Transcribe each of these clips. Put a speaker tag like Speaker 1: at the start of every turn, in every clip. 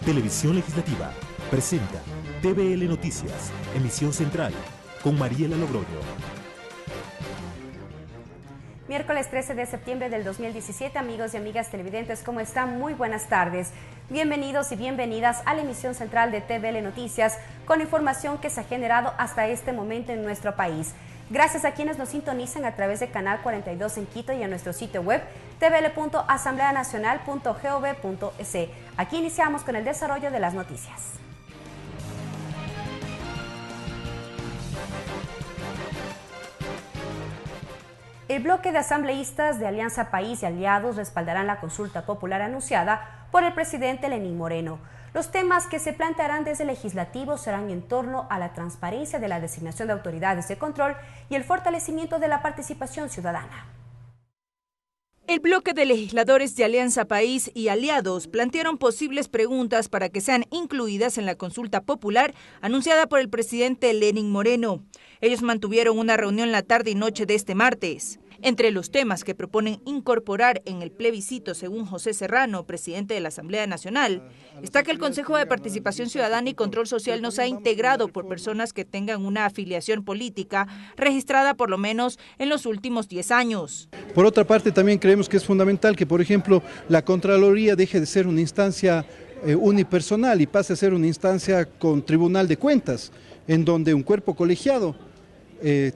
Speaker 1: Televisión Legislativa presenta TVL Noticias, emisión central, con Mariela Logroño.
Speaker 2: Miércoles 13 de septiembre del 2017, amigos y amigas televidentes, ¿cómo están? Muy buenas tardes. Bienvenidos y bienvenidas a la emisión central de TVL Noticias, con información que se ha generado hasta este momento en nuestro país. Gracias a quienes nos sintonizan a través de Canal 42 en Quito y a nuestro sitio web tvl.asambleanacional.gov.es. Aquí iniciamos con el desarrollo de las noticias. El bloque de asambleístas de Alianza País y Aliados respaldarán la consulta popular anunciada por el presidente Lenín Moreno. Los temas que se plantearán desde el legislativo serán en torno a la transparencia de la designación de autoridades de control y el fortalecimiento de la participación ciudadana.
Speaker 3: El bloque de legisladores de Alianza País y Aliados plantearon posibles preguntas para que sean incluidas en la consulta popular anunciada por el presidente Lenín Moreno. Ellos mantuvieron una reunión la tarde y noche de este martes. Entre los temas que proponen incorporar en el plebiscito, según José Serrano, presidente de la Asamblea Nacional, está que el Consejo de Participación Ciudadana y Control Social no sea integrado por personas que tengan una afiliación política registrada por lo menos en los últimos 10 años.
Speaker 4: Por otra parte, también creemos que es fundamental que, por ejemplo, la Contraloría deje de ser una instancia unipersonal y pase a ser una instancia con Tribunal de Cuentas, en donde un cuerpo colegiado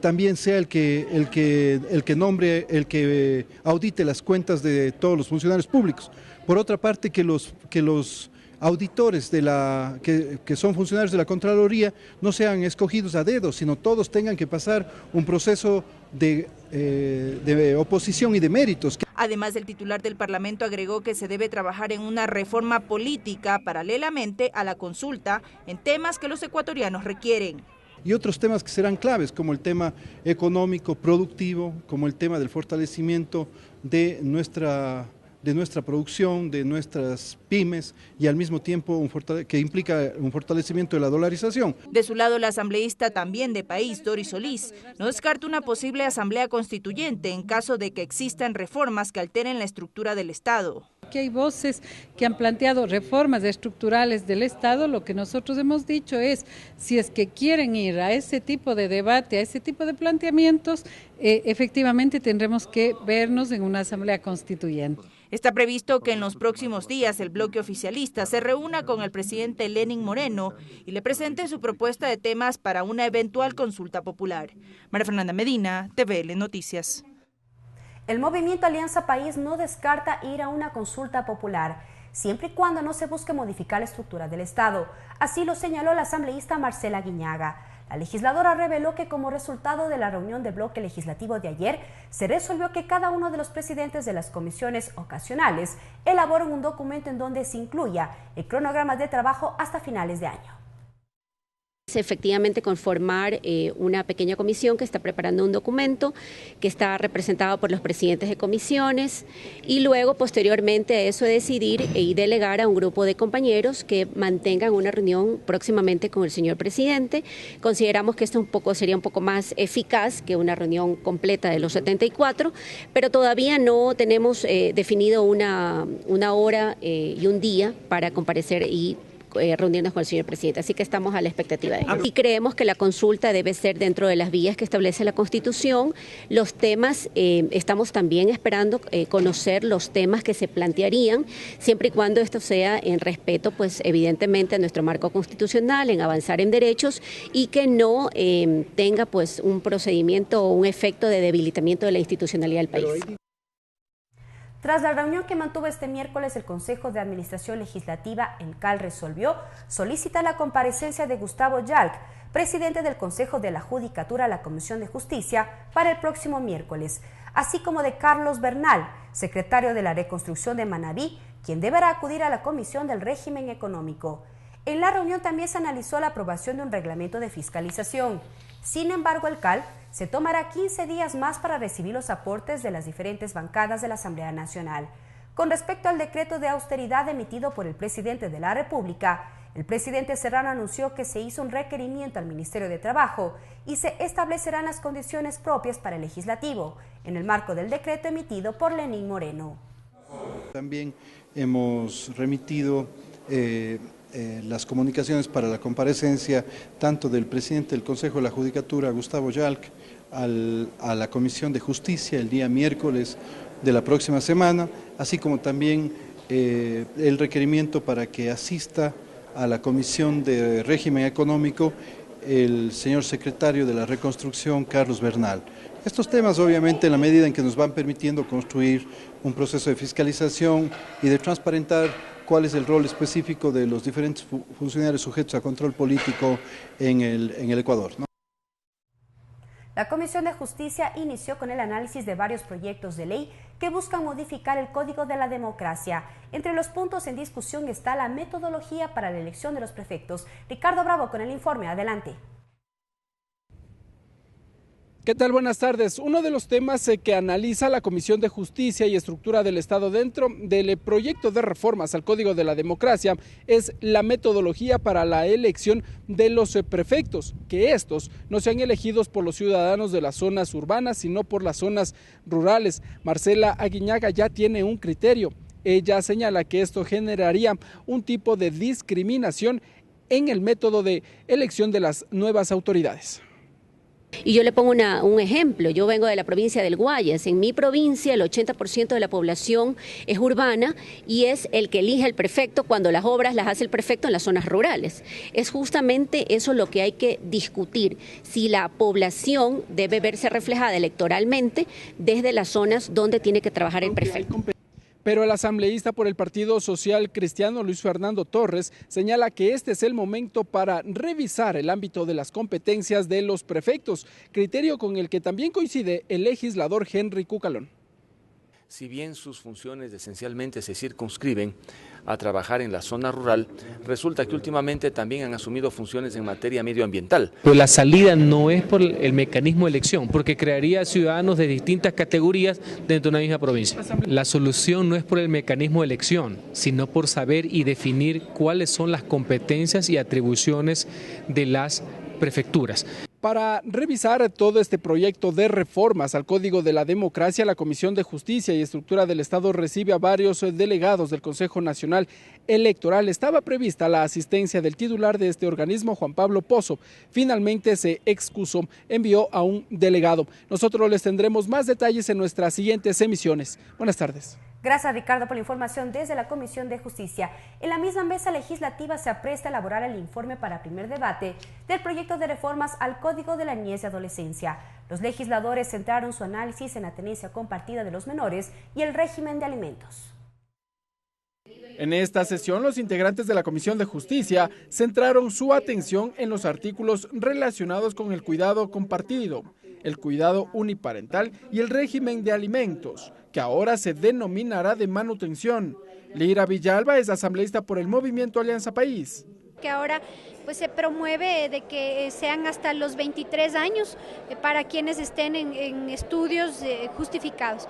Speaker 4: también sea el que nombre, el que audite las cuentas de todos los funcionarios públicos. Por otra parte, que los auditores que son funcionarios de la Contraloría no sean escogidos a dedo, sino todos tengan que pasar un proceso de oposición y de méritos.
Speaker 3: Además, el titular del Parlamento agregó que se debe trabajar en una reforma política paralelamente a la consulta en temas que los ecuatorianos requieren.
Speaker 4: Y otros temas que serán claves, como el tema económico, productivo, como el tema del fortalecimiento de nuestra producción, de nuestras pymes, y al mismo tiempo que implica un fortalecimiento de la dolarización.
Speaker 3: De su lado, la asambleísta también de País, Doris Solís, no descarta una posible asamblea constituyente en caso de que existan reformas que alteren la estructura del Estado.
Speaker 5: Aquí hay voces que han planteado reformas estructurales del Estado. Lo que nosotros hemos dicho es, si es que quieren ir a ese tipo de debate, a ese tipo de planteamientos, efectivamente tendremos que vernos en una asamblea constituyente.
Speaker 3: Está previsto que en los próximos días el bloque oficialista se reúna con el presidente Lenín Moreno y le presente su propuesta de temas para una eventual consulta popular. María Fernanda Medina, TVL Noticias.
Speaker 2: El movimiento Alianza País no descarta ir a una consulta popular, siempre y cuando no se busque modificar la estructura del Estado. Así lo señaló la asambleísta Marcela Guiñaga. La legisladora reveló que como resultado de la reunión del bloque legislativo de ayer, se resolvió que cada uno de los presidentes de las comisiones ocasionales elaboren un documento en donde se incluya el cronograma de trabajo hasta finales de año.
Speaker 6: Efectivamente conformar una pequeña comisión que está preparando un documento que está representado por los presidentes de comisiones y luego posteriormente a eso decidir y delegar a un grupo de compañeros que mantengan una reunión próximamente con el señor presidente. Consideramos que esto sería un poco más eficaz que una reunión completa de los 74, pero todavía no tenemos definido una hora y un día para comparecer y reunirnos con el señor presidente, así que estamos a la expectativa de ello. Y creemos que la consulta debe ser dentro de las vías que establece la Constitución. Los temas, estamos también esperando conocer los temas que se plantearían, siempre y cuando esto sea en respeto, pues evidentemente a nuestro marco constitucional, en avanzar en derechos y que no tenga pues un procedimiento o un efecto de debilitamiento de la institucionalidad del país.
Speaker 2: Tras la reunión que mantuvo este miércoles el Consejo de Administración Legislativa, el CAL resolvió solicitar la comparecencia de Gustavo Yalc, presidente del Consejo de la Judicatura a la Comisión de Justicia, para el próximo miércoles, así como de Carlos Bernal, secretario de la Reconstrucción de Manabí, quien deberá acudir a la Comisión del Régimen Económico. En la reunión también se analizó la aprobación de un reglamento de fiscalización. Sin embargo, el CAL se tomará 15 días más para recibir los aportes de las diferentes bancadas de la Asamblea Nacional. Con respecto al decreto de austeridad emitido por el presidente de la República, el presidente Serrano anunció que se hizo un requerimiento al Ministerio de Trabajo y se establecerán las condiciones propias para el legislativo, en el marco del decreto emitido por Lenín Moreno.
Speaker 4: También hemos remitido las comunicaciones para la comparecencia tanto del presidente del Consejo de la Judicatura, Gustavo Yalc, a la Comisión de Justicia el día miércoles de la próxima semana, así como también el requerimiento para que asista a la Comisión de Régimen Económico el señor secretario de la Reconstrucción, Carlos Bernal. Estos temas, obviamente, en la medida en que nos van permitiendo construir un proceso de fiscalización y de transparentar cuál es el rol específico de los diferentes funcionarios sujetos a control político en el Ecuador, ¿no?
Speaker 2: La Comisión de Justicia inició con el análisis de varios proyectos de ley que buscan modificar el Código de la Democracia. Entre los puntos en discusión está la metodología para la elección de los prefectos. Ricardo Bravo con el informe. Adelante.
Speaker 7: ¿Qué tal? Buenas tardes. Uno de los temas que analiza la Comisión de Justicia y Estructura del Estado dentro del proyecto de reformas al Código de la Democracia es la metodología para la elección de los prefectos, que estos no sean elegidos por los ciudadanos de las zonas urbanas, sino por las zonas rurales. Marcela Aguiñaga ya tiene un criterio. Ella señala que esto generaría un tipo de discriminación en el método de elección de las nuevas autoridades.
Speaker 6: Y yo le pongo un ejemplo, yo vengo de la provincia del Guayas, en mi provincia el 80% de la población es urbana y es el que elige el prefecto cuando las obras las hace el prefecto en las zonas rurales. Es justamente eso lo que hay que discutir, si la población debe verse reflejada electoralmente desde las zonas donde tiene que trabajar el prefecto.
Speaker 7: Pero el asambleísta por el Partido Social Cristiano, Luis Fernando Torres, señala que este es el momento para revisar el ámbito de las competencias de los prefectos, criterio con el que también coincide el legislador Henry Cucalón.
Speaker 8: Si bien sus funciones esencialmente se circunscriben a trabajar en la zona rural, resulta que últimamente también han asumido funciones en materia medioambiental.
Speaker 9: Pero la salida no es por el mecanismo de elección, porque crearía ciudadanos de distintas categorías dentro de una misma provincia. La solución no es por el mecanismo de elección, sino por saber y definir cuáles son las competencias y atribuciones de las prefecturas.
Speaker 7: Para revisar todo este proyecto de reformas al Código de la Democracia, la Comisión de Justicia y Estructura del Estado recibe a varios delegados del Consejo Nacional Electoral. Estaba prevista la asistencia del titular de este organismo, Juan Pablo Pozo. Finalmente se excusó, envió a un delegado. Nosotros les tendremos más detalles en nuestras siguientes emisiones. Buenas tardes.
Speaker 2: Gracias, Ricardo, por la información desde la Comisión de Justicia. En la misma mesa legislativa se apresta a elaborar el informe para primer debate del proyecto de reformas al Código de la Niñez y Adolescencia. Los legisladores centraron su análisis en la tenencia compartida de los menores y el régimen de alimentos.
Speaker 7: En esta sesión, los integrantes de la Comisión de Justicia centraron su atención en los artículos relacionados con el cuidado compartido, el cuidado uniparental y el régimen de alimentos, que ahora se denominará de manutención. Lira Villalba es asambleísta por el Movimiento Alianza País.
Speaker 10: Que ahora pues se promueve de que sean hasta los 23 años para quienes estén en estudios justificados.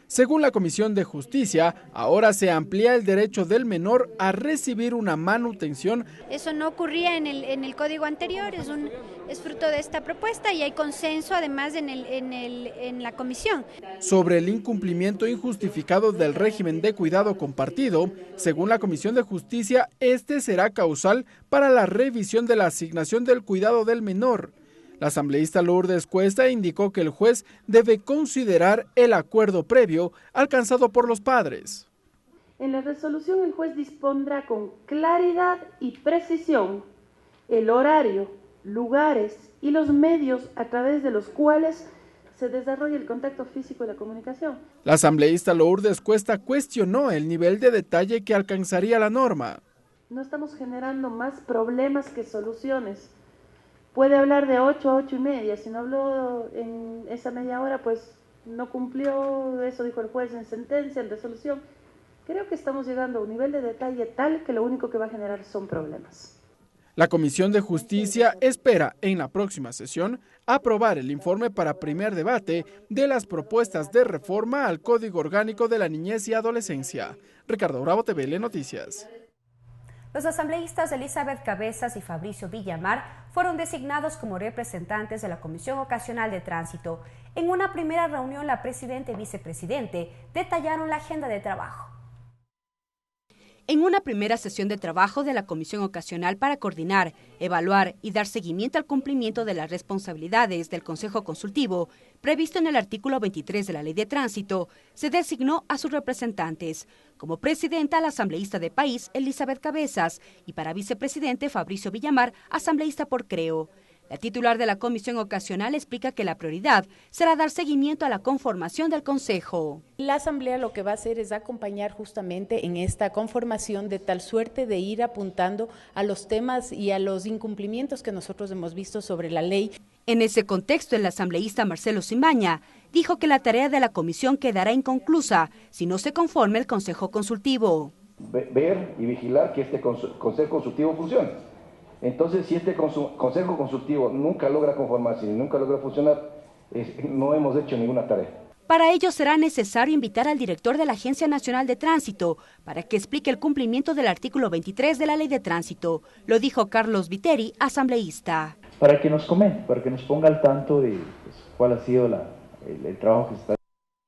Speaker 7: Según la Comisión de Justicia, ahora se amplía el derecho del menor a recibir una manutención.
Speaker 10: Eso no ocurría en el código anterior, es fruto de esta propuesta y hay consenso además en la comisión.
Speaker 7: Sobre el incumplimiento injustificado del régimen de cuidado compartido, según la Comisión de Justicia, este será causal para la revisión de la asignación del cuidado del menor. La asambleísta Lourdes Cuesta indicó que el juez debe considerar el acuerdo previo alcanzado por los padres.
Speaker 11: En la resolución el juez dispondrá con claridad y precisión el horario, lugares y los medios a través de los cuales se desarrolla el contacto físico y la comunicación.
Speaker 7: La asambleísta Lourdes Cuesta cuestionó el nivel de detalle que alcanzaría la norma.
Speaker 11: No estamos generando más problemas que soluciones. Puede hablar de 8 a 8:30, si no habló en esa media hora, pues no cumplió, eso dijo el juez en sentencia, en resolución. Creo que estamos llegando a un nivel de detalle tal que lo único que va a generar son problemas.
Speaker 7: La Comisión de Justicia espera en la próxima sesión aprobar el informe para primer debate de las propuestas de reforma al Código Orgánico de la Niñez y Adolescencia. Ricardo Bravo, TVL Noticias.
Speaker 2: Los asambleístas Elizabeth Cabezas y Fabricio Villamar fueron designados como representantes de la Comisión Ocasional de Tránsito. En una primera reunión, la presidenta y vicepresidente detallaron la agenda de trabajo. En una primera sesión de trabajo de la Comisión Ocasional para coordinar, evaluar y dar seguimiento al cumplimiento de las responsabilidades del Consejo Consultivo, previsto en el artículo 23 de la Ley de Tránsito, se designó a sus representantes. Como presidenta, la asambleísta de país, Elizabeth Cabezas, y para vicepresidente, Fabricio Villamar, asambleísta por Creo. La titular de la Comisión Ocasional explica que la prioridad será dar seguimiento a la conformación del Consejo.
Speaker 12: La Asamblea lo que va a hacer es acompañar justamente en esta conformación de tal suerte de ir apuntando a los temas y a los incumplimientos que nosotros hemos visto sobre la ley.
Speaker 2: En ese contexto, el asambleísta Marcelo Simbaña dijo que la tarea de la comisión quedará inconclusa si no se conforme el Consejo Consultivo.
Speaker 13: Ver y vigilar que este Consejo Consultivo funcione. Entonces, si este Consejo Consultivo nunca logra conformarse y nunca logra funcionar, no hemos hecho ninguna tarea.
Speaker 2: Para ello será necesario invitar al director de la Agencia Nacional de Tránsito para que explique el cumplimiento del artículo 23 de la Ley de Tránsito. Lo dijo Carlos Viteri, asambleísta.
Speaker 14: Para que nos comente, para que nos ponga al tanto de cuál ha sido el trabajo que se está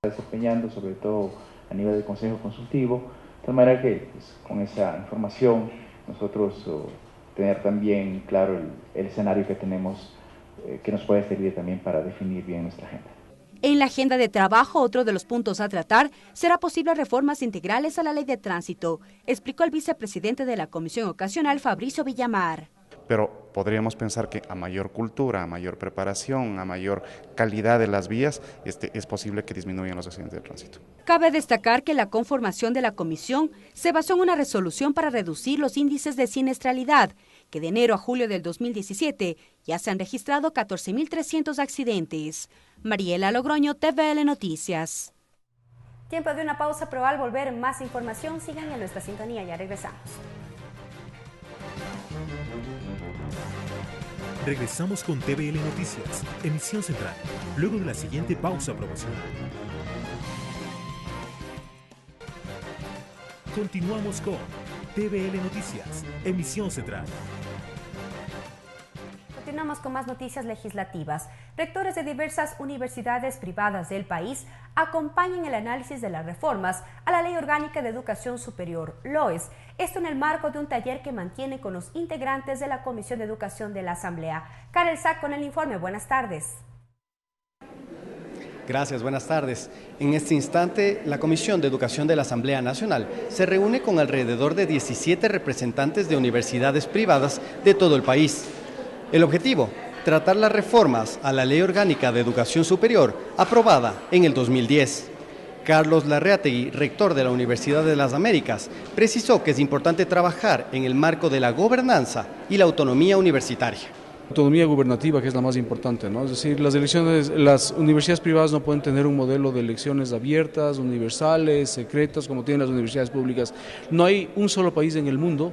Speaker 14: desempeñando, sobre todo a nivel del Consejo Consultivo, de tal manera que con esa información nosotros tener también claro el escenario que tenemos, que nos puede servir también para definir bien nuestra agenda.
Speaker 2: En la agenda de trabajo, otro de los puntos a tratar será posibles reformas integrales a la Ley de Tránsito, explicó el vicepresidente de la Comisión Ocasional, Fabricio Villamar.
Speaker 15: Pero podríamos pensar que a mayor cultura, a mayor preparación, a mayor calidad de las vías, es posible que disminuyan los accidentes de tránsito.
Speaker 2: Cabe destacar que la conformación de la comisión se basó en una resolución para reducir los índices de siniestralidad, que de enero a julio del 2017 ya se han registrado 14.300 accidentes. Mariela Logroño, TVL Noticias. Tiempo de una pausa, pero al volver más información, sigan en nuestra sintonía, ya regresamos.
Speaker 1: Regresamos con TVL Noticias, emisión central, luego de la siguiente pausa promocional. Continuamos con TVL Noticias, emisión central.
Speaker 2: Continuamos con más noticias legislativas. Rectores de diversas universidades privadas del país acompañan el análisis de las reformas a la Ley Orgánica de Educación Superior, LOES. Esto en el marco de un taller que mantiene con los integrantes de la Comisión de Educación de la Asamblea. Karel Sack con el informe. Buenas tardes.
Speaker 16: Gracias, buenas tardes. En este instante, la Comisión de Educación de la Asamblea Nacional se reúne con alrededor de 17 representantes de universidades privadas de todo el país. El objetivo, tratar las reformas a la Ley Orgánica de Educación Superior, aprobada en el 2010. Carlos Larreategui, rector de la Universidad de las Américas, precisó que es importante trabajar en el marco de la gobernanza y la autonomía universitaria.
Speaker 17: Autonomía gubernativa, que es la más importante, ¿no? Es decir, las universidades privadas no pueden tener un modelo de elecciones abiertas, universales, secretas, como tienen las universidades públicas. No hay un solo país en el mundo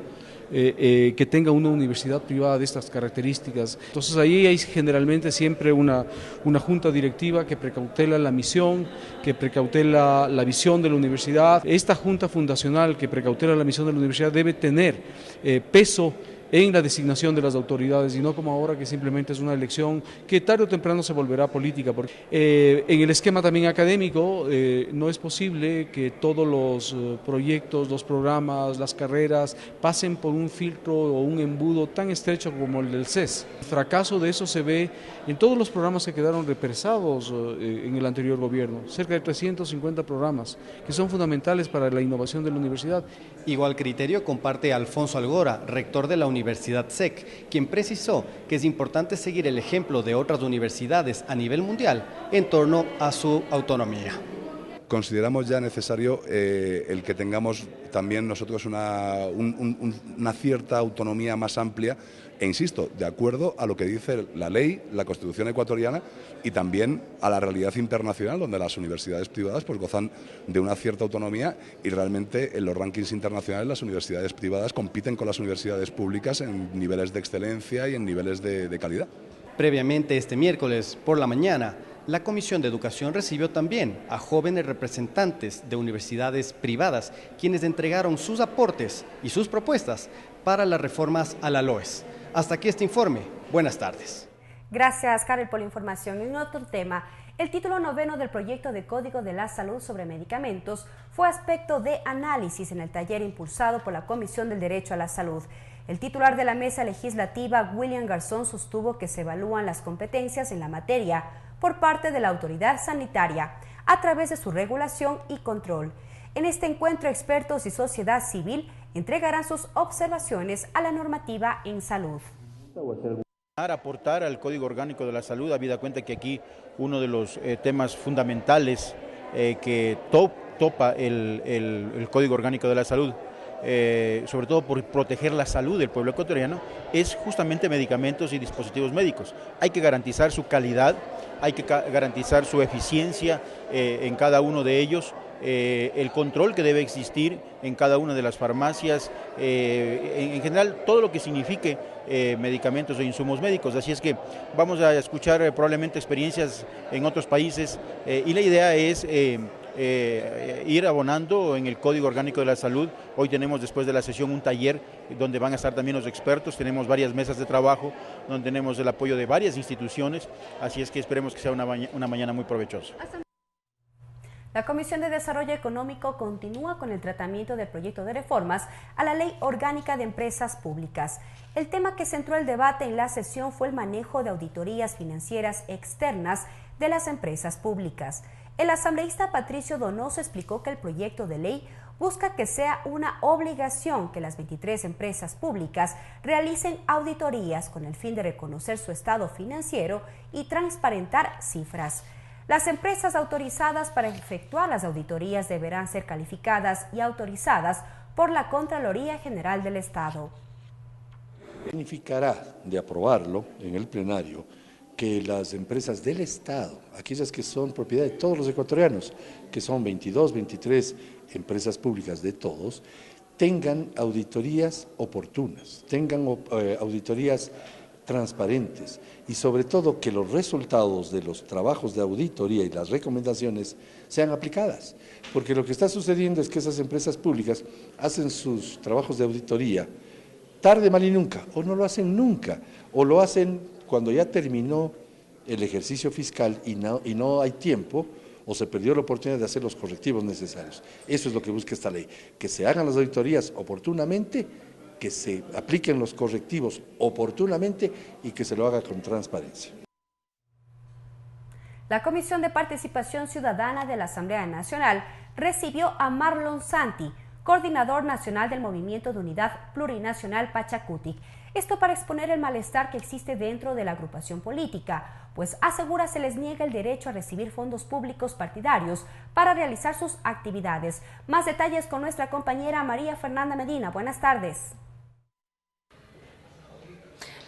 Speaker 17: que tenga una universidad privada de estas características. Entonces ahí hay generalmente siempre una junta directiva que precautela la misión, que precautela la visión de la universidad. Esta junta fundacional que precautela la misión de la universidad debe tener peso en la designación de las autoridades y no como ahora que simplemente es una elección que tarde o temprano se volverá política. Porque, en el esquema también académico no es posible que todos los proyectos, los programas, las carreras pasen por un filtro o un embudo tan estrecho como el del CES. El fracaso de eso se ve en todos los programas que quedaron represados en el anterior gobierno, cerca de 350 programas que son fundamentales para la innovación de la universidad.
Speaker 16: Igual criterio comparte Alfonso Algora, rector de la Universidad SEC, quien precisó que es importante seguir el ejemplo de otras universidades a nivel mundial en torno a su autonomía.
Speaker 18: Consideramos ya necesario el que tengamos también nosotros una cierta autonomía más amplia e insisto, de acuerdo a lo que dice la ley, la Constitución ecuatoriana y también a la realidad internacional, donde las universidades privadas pues gozan de una cierta autonomía y realmente en los rankings internacionales las universidades privadas compiten con las universidades públicas en niveles de excelencia y en niveles de calidad.
Speaker 16: Previamente este miércoles por la mañana, la Comisión de Educación recibió también a jóvenes representantes de universidades privadas, quienes entregaron sus aportes y sus propuestas para las reformas a la LOES. Hasta aquí este informe. Buenas tardes.
Speaker 2: Gracias, Karel, por la información. En otro tema, El título 9 del proyecto de Código de la Salud sobre Medicamentos fue aspecto de análisis en el taller impulsado por la Comisión del Derecho a la Salud. El titular de la mesa legislativa, William Garzón, sostuvo que se evalúan las competencias en la materia por parte de la autoridad sanitaria a través de su regulación y control. En este encuentro, expertos y sociedad civil entregarán sus observaciones a la normativa en salud.
Speaker 19: Aportar al Código Orgánico de la Salud, habida cuenta que aquí uno de los temas fundamentales que topa el Código Orgánico de la Salud, sobre todo por proteger la salud del pueblo ecuatoriano, es justamente medicamentos y dispositivos médicos. Hay que garantizar su calidad, hay que garantizar su eficiencia en cada uno de ellos, el control que debe existir en cada una de las farmacias, en general todo lo que signifique medicamentos e insumos médicos. Así es que vamos a escuchar probablemente experiencias en otros países y la idea es ir abonando en el Código Orgánico de la Salud. Hoy tenemos, después de la sesión, un taller donde van a estar también los expertos, tenemos varias mesas de trabajo donde tenemos el apoyo de varias instituciones, así es que esperemos que sea una mañana muy provechosa.
Speaker 2: La Comisión de Desarrollo Económico continúa con el tratamiento del proyecto de reformas a la Ley Orgánica de Empresas Públicas. El tema que centró el debate en la sesión fue el manejo de auditorías financieras externas de las empresas públicas. El asambleísta Patricio Donoso explicó que el proyecto de ley busca que sea una obligación que las 23 empresas públicas realicen auditorías con el fin de reconocer su estado financiero y transparentar cifras. Las empresas autorizadas para efectuar las auditorías deberán ser calificadas y autorizadas por la Contraloría General del Estado.
Speaker 20: Significará, de aprobarlo en el plenario, que las empresas del Estado, aquellas que son propiedad de todos los ecuatorianos, que son 22, 23 empresas públicas de todos, tengan auditorías oportunas, tengan auditorías transparentes y sobre todo que los resultados de los trabajos de auditoría y las recomendaciones sean aplicadas, porque lo que está sucediendo es que esas empresas públicas hacen sus trabajos de auditoría tarde, mal y nunca, o no lo hacen nunca, o lo hacen cuando ya terminó el ejercicio fiscal y no hay tiempo, o se perdió la oportunidad de hacer los correctivos necesarios. Eso es lo que busca esta ley, que se hagan las auditorías oportunamente, que se apliquen los correctivos oportunamente y que se lo haga con transparencia.
Speaker 2: La Comisión de Participación Ciudadana de la Asamblea Nacional recibió a Marlon Santi, coordinador nacional del Movimiento de Unidad Plurinacional Pachacutic. Esto para exponer el malestar que existe dentro de la agrupación política, pues asegura se les niega el derecho a recibir fondos públicos partidarios para realizar sus actividades. Más detalles con nuestra compañera María Fernanda Medina. Buenas tardes.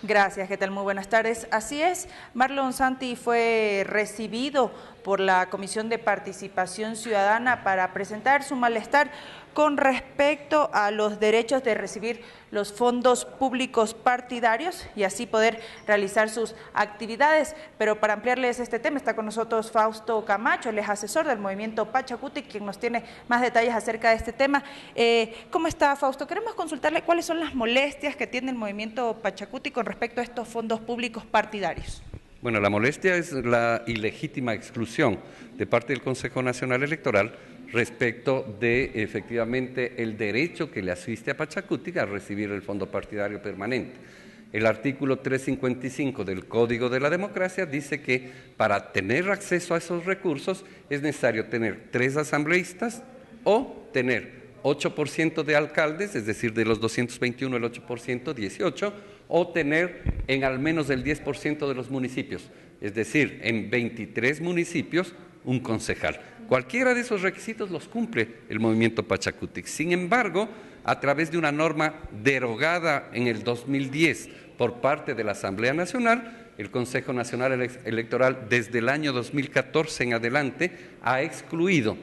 Speaker 21: Gracias, ¿qué tal? Muy buenas tardes. Así es, Marlon Santi fue recibido por la Comisión de Participación Ciudadana para presentar su malestar con respecto a los derechos de recibir los fondos públicos partidarios y así poder realizar sus actividades. Pero para ampliarles este tema está con nosotros Fausto Camacho, él es asesor del movimiento Pachacutic, quien nos tiene más detalles acerca de este tema. ¿Cómo está, Fausto? Queremos consultarle cuáles son las molestias que tiene el movimiento Pachacutic con respecto a estos fondos públicos partidarios.
Speaker 22: Bueno, la molestia es la ilegítima exclusión de parte del Consejo Nacional Electoral respecto de, efectivamente, el derecho que le asiste a Pachacutic a recibir el fondo partidario permanente. El artículo 355 del Código de la Democracia dice que para tener acceso a esos recursos es necesario tener 3 asambleístas o tener 8% de alcaldes, es decir, de los 221 el 8%, 18, o tener en al menos el 10% de los municipios, es decir, en 23 municipios un concejal. Cualquiera de esos requisitos los cumple el movimiento Pachacutic. Sin embargo, a través de una norma derogada en el 2010 por parte de la Asamblea Nacional, el Consejo Nacional Electoral desde el año 2014 en adelante ha excluido,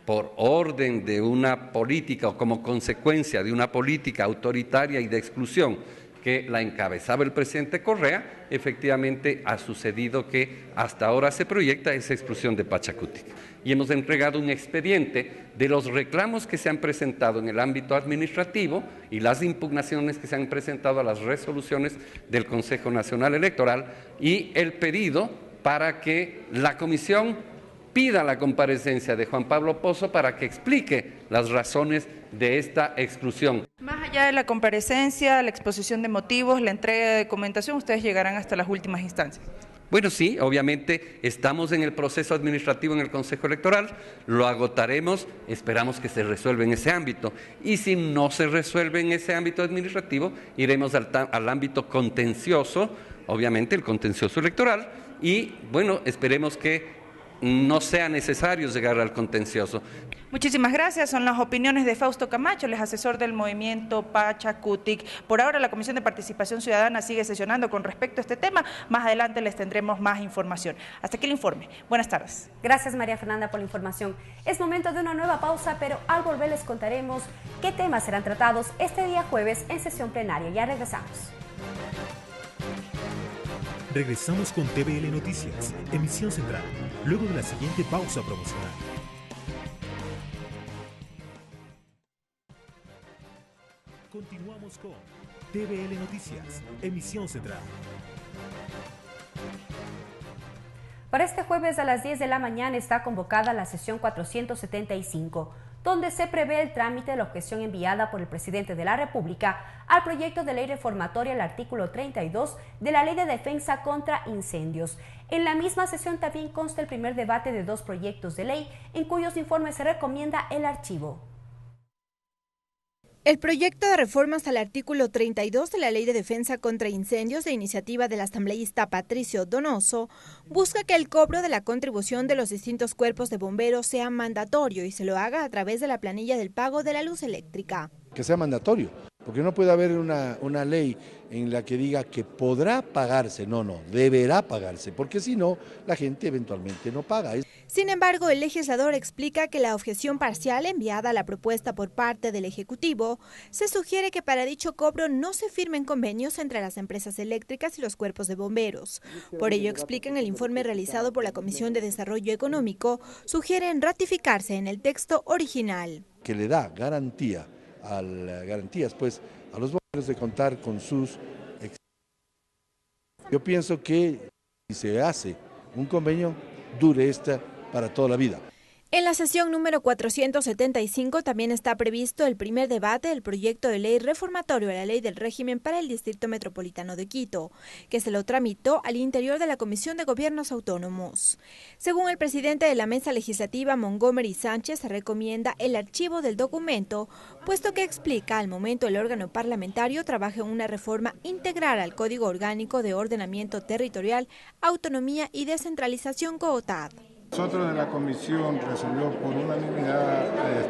Speaker 22: por orden de una política o como consecuencia de una política autoritaria y de exclusión que la encabezaba el presidente Correa, efectivamente ha sucedido que hasta ahora se proyecta esa exclusión de Pachacutic. Y hemos entregado un expediente de los reclamos que se han presentado en el ámbito administrativo y las impugnaciones que se han presentado a las resoluciones del Consejo Nacional Electoral y el pedido para que la comisión pida la comparecencia de Juan Pablo Pozo para que explique las razones de esta exclusión.
Speaker 21: Más allá de la comparecencia, la exposición de motivos, la entrega de documentación, ustedes llegarán hasta las últimas instancias.
Speaker 22: Bueno, sí, obviamente estamos en el proceso administrativo en el Consejo Electoral, lo agotaremos, esperamos que se resuelva en ese ámbito. Y si no se resuelve en ese ámbito administrativo, iremos al ámbito contencioso, obviamente el contencioso electoral, y bueno, esperemos que no sea necesario llegar al contencioso.
Speaker 21: Muchísimas gracias. Son las opiniones de Fausto Camacho, el asesor del movimiento Pachacutic. Por ahora la Comisión de Participación Ciudadana sigue sesionando con respecto a este tema. Más adelante les tendremos más información. Hasta aquí el informe. Buenas tardes.
Speaker 2: Gracias, María Fernanda, por la información. Es momento de una nueva pausa, pero al volver les contaremos qué temas serán tratados este día jueves en sesión plenaria. Ya regresamos.
Speaker 1: Regresamos con TVL Noticias, emisión central, luego de la siguiente pausa promocional. Continuamos con TVL Noticias, emisión central.
Speaker 2: Para este jueves a las 10 de la mañana está convocada la sesión 475, donde se prevé el trámite de la objeción enviada por el presidente de la República al proyecto de ley reformatoria al artículo 32 de la Ley de Defensa contra Incendios. En la misma sesión también consta el primer debate de 2 proyectos de ley, en cuyos informes se recomienda el archivo.
Speaker 3: El proyecto de reformas al artículo 32 de la Ley de Defensa contra Incendios, de iniciativa del asambleísta Patricio Donoso, busca que el cobro de la contribución de los distintos cuerpos de bomberos sea mandatorio y se lo haga a través de la planilla del pago de la luz eléctrica.
Speaker 5: Que sea mandatorio, porque no puede haber una ley en la que diga que podrá pagarse, no, deberá pagarse, porque si no, la gente eventualmente no paga.
Speaker 3: Sin embargo, el legislador explica que la objeción parcial enviada a la propuesta por parte del Ejecutivo se sugiere que para dicho cobro no se firmen convenios entre las empresas eléctricas y los cuerpos de bomberos. Por ello, explica en el informe realizado por la Comisión de Desarrollo Económico, sugieren ratificarse en el texto original.
Speaker 5: Que le da garantías pues a los bomberos de contar con sus... Yo pienso que si se hace un convenio, dure para toda la vida.
Speaker 3: En la sesión número 475 también está previsto el primer debate del proyecto de ley reformatorio a la Ley del Régimen para el Distrito Metropolitano de Quito, que se lo tramitó al interior de la Comisión de Gobiernos Autónomos. Según el presidente de la Mesa Legislativa, Montgomery Sánchez, se recomienda el archivo del documento, puesto que explica al momento el órgano parlamentario trabaja en una reforma integral al Código Orgánico de Ordenamiento Territorial, Autonomía y Descentralización COOTAD.
Speaker 23: Nosotros de la comisión resolvió por unanimidad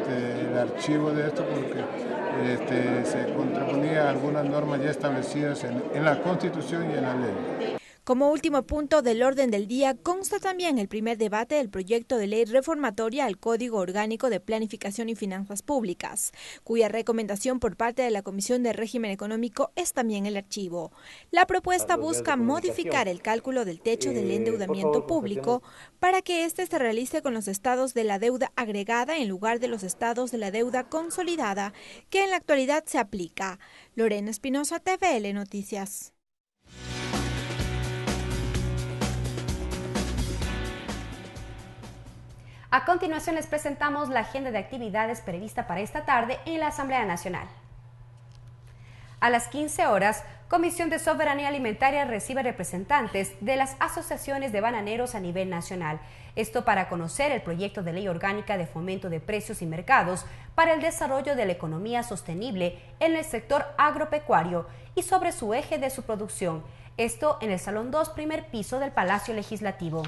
Speaker 23: el archivo de esto porque se contraponía a algunas normas ya establecidas en la Constitución y en la ley.
Speaker 3: Como último punto del orden del día, consta también el primer debate del proyecto de ley reformatoria al Código Orgánico de Planificación y Finanzas Públicas, cuya recomendación por parte de la Comisión de Régimen Económico es también el archivo. La propuesta busca modificar el cálculo del techo del endeudamiento público para que éste se realice con los estados de la deuda agregada en lugar de los estados de la deuda consolidada, que en la actualidad se aplica. Lorena Espinosa, TVL Noticias.
Speaker 2: A continuación les presentamos la agenda de actividades prevista para esta tarde en la Asamblea Nacional. A las 15 horas, Comisión de Soberanía Alimentaria recibe representantes de las asociaciones de bananeros a nivel nacional. Esto para conocer el proyecto de ley orgánica de fomento de precios y mercados para el desarrollo de la economía sostenible en el sector agropecuario y sobre su eje de su producción. Esto en el Salón 2, primer piso del Palacio Legislativo.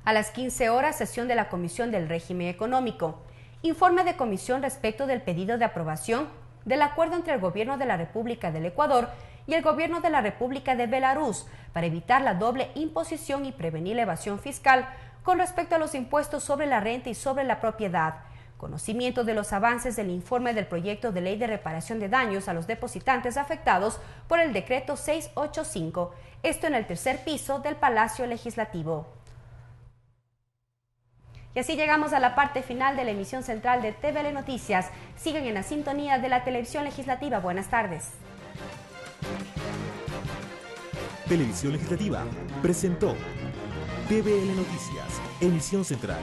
Speaker 2: A las 15 horas, sesión de la Comisión del Régimen Económico. Informe de comisión respecto del pedido de aprobación del acuerdo entre el Gobierno de la República del Ecuador y el Gobierno de la República de Belarus para evitar la doble imposición y prevenir la evasión fiscal con respecto a los impuestos sobre la renta y sobre la propiedad. Conocimiento de los avances del informe del proyecto de ley de reparación de daños a los depositantes afectados por el decreto 685, esto en el tercer piso del Palacio Legislativo. Y así llegamos a la parte final de la emisión central de TVL Noticias. Sigan en la sintonía de la televisión legislativa. Buenas tardes.
Speaker 1: Televisión Legislativa presentó TVL Noticias, emisión central.